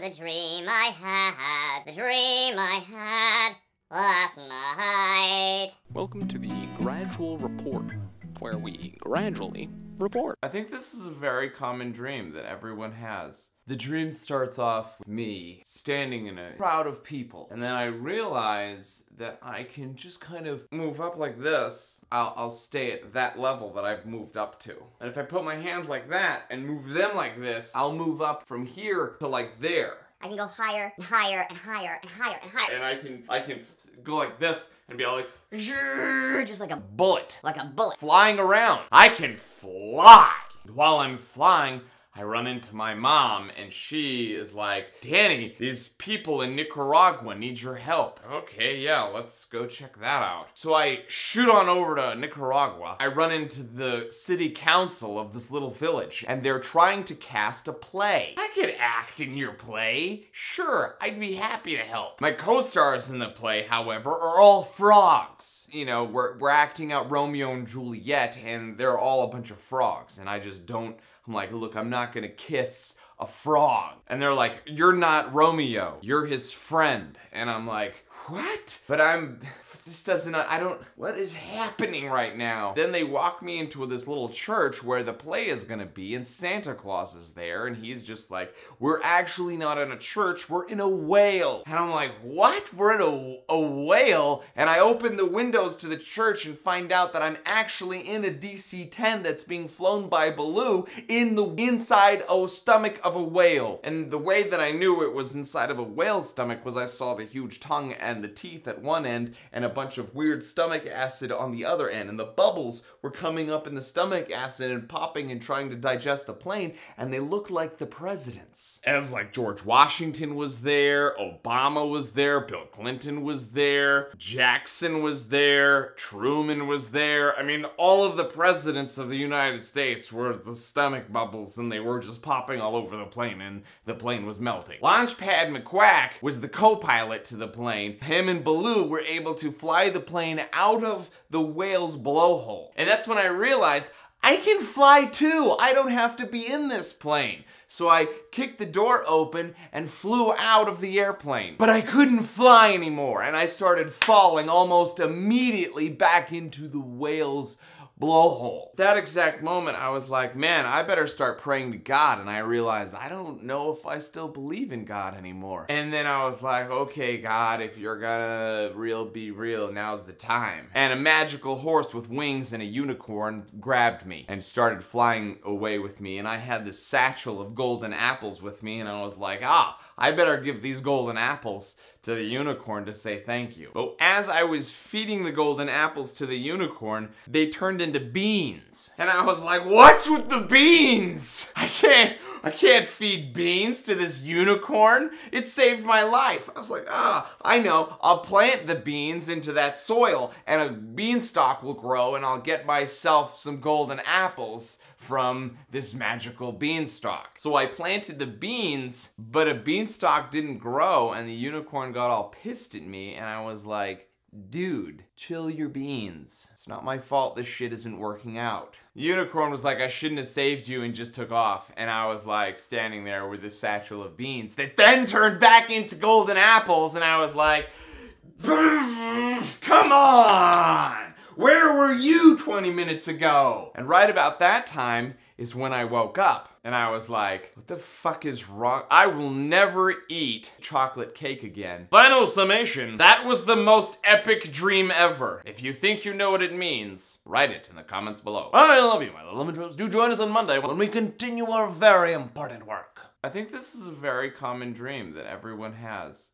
the dream I had, the dream I had last night. Welcome to the Gradual Report, where we gradually report. I think this is a very common dream that everyone has. The dream starts off with me standing in a crowd of people, and then I realize that I can just kind of move up like this. I'll stay at that level that I've moved up to. And if I put my hands like that and move them like this, I'll move up from here to like there. I can go higher and higher and higher and higher and higher. And I can go like this and be like, just like a bullet. like a bullet. Flying around. I can fly. While I'm flying, I run into my mom and she is like, Danny, these people in Nicaragua need your help. Okay, yeah, let's go check that out. So I shoot on over to Nicaragua. I run into the city council of this little village and they're trying to cast a play. I could act in your play. Sure, I'd be happy to help. My co-stars in the play, however, are all frogs. You know, we're acting out Romeo and Juliet and they're all a bunch of frogs and I just don't. I'm like, look, I'm not gonna kiss a frog. And they're like, you're not Romeo, you're his friend. And I'm like, what? But what is happening right now? Then they walk me into this little church where the play is gonna be and Santa Claus is there and he's just like, we're actually not in a church, we're in a whale. And I'm like, what? We're in a whale? And I open the windows to the church and find out that I'm actually in a DC-10 that's being flown by Baloo in the inside a stomach of a whale. And the way that I knew it was inside of a whale's stomach was I saw the huge tongue and the teeth at one end and a bunch of weird stomach acid on the other end, and the bubbles were coming up in the stomach acid and popping and trying to digest the plane, and they looked like the presidents. As like George Washington was there, Obama was there, Bill Clinton was there, Jackson was there, Truman was there. I mean, all of the presidents of the United States were the stomach bubbles and they were just popping all over the plane and the plane was melting. Launchpad McQuack was the co-pilot to the plane. Him and Baloo were able to fly the plane out of the whale's blowhole. And that's when I realized I can fly too. I don't have to be in this plane. So I kicked the door open and flew out of the airplane. But I couldn't fly anymore and I started falling almost immediately back into the whale's blowhole. That exact moment I was like, man, I better start praying to God, and I realized I don't know if I still believe in God anymore. And then I was like, okay, God, if you're gonna be real, now's the time. And a magical horse with wings and a unicorn grabbed me and started flying away with me, and I had this satchel of golden apples with me, and I was like, I better give these golden apples to the unicorn to say thank you. But as I was feeding the golden apples to the unicorn, they turned into beans. And I was like, what's with the beans? I can't feed beans to this unicorn. It saved my life. I was like, I know. I'll plant the beans into that soil and a beanstalk will grow and I'll get myself some golden apples from this magical beanstalk. So I planted the beans, but a beanstalk didn't grow and the unicorn got all pissed at me and I was like, dude, chill your beans. It's not my fault this shit isn't working out. The unicorn was like, I shouldn't have saved you, and just took off. And I was like standing there with this satchel of beans that then turned back into golden apples and I was like, come on! Where were you 20 minutes ago? And right about that time is when I woke up and I was like, what the fuck is wrong? I will never eat chocolate cake again. Final summation, that was the most epic dream ever. If you think you know what it means, write it in the comments below. I love you, my little lemon drops. Do join us on Monday when we continue our very important work. I think this is a very common dream that everyone has.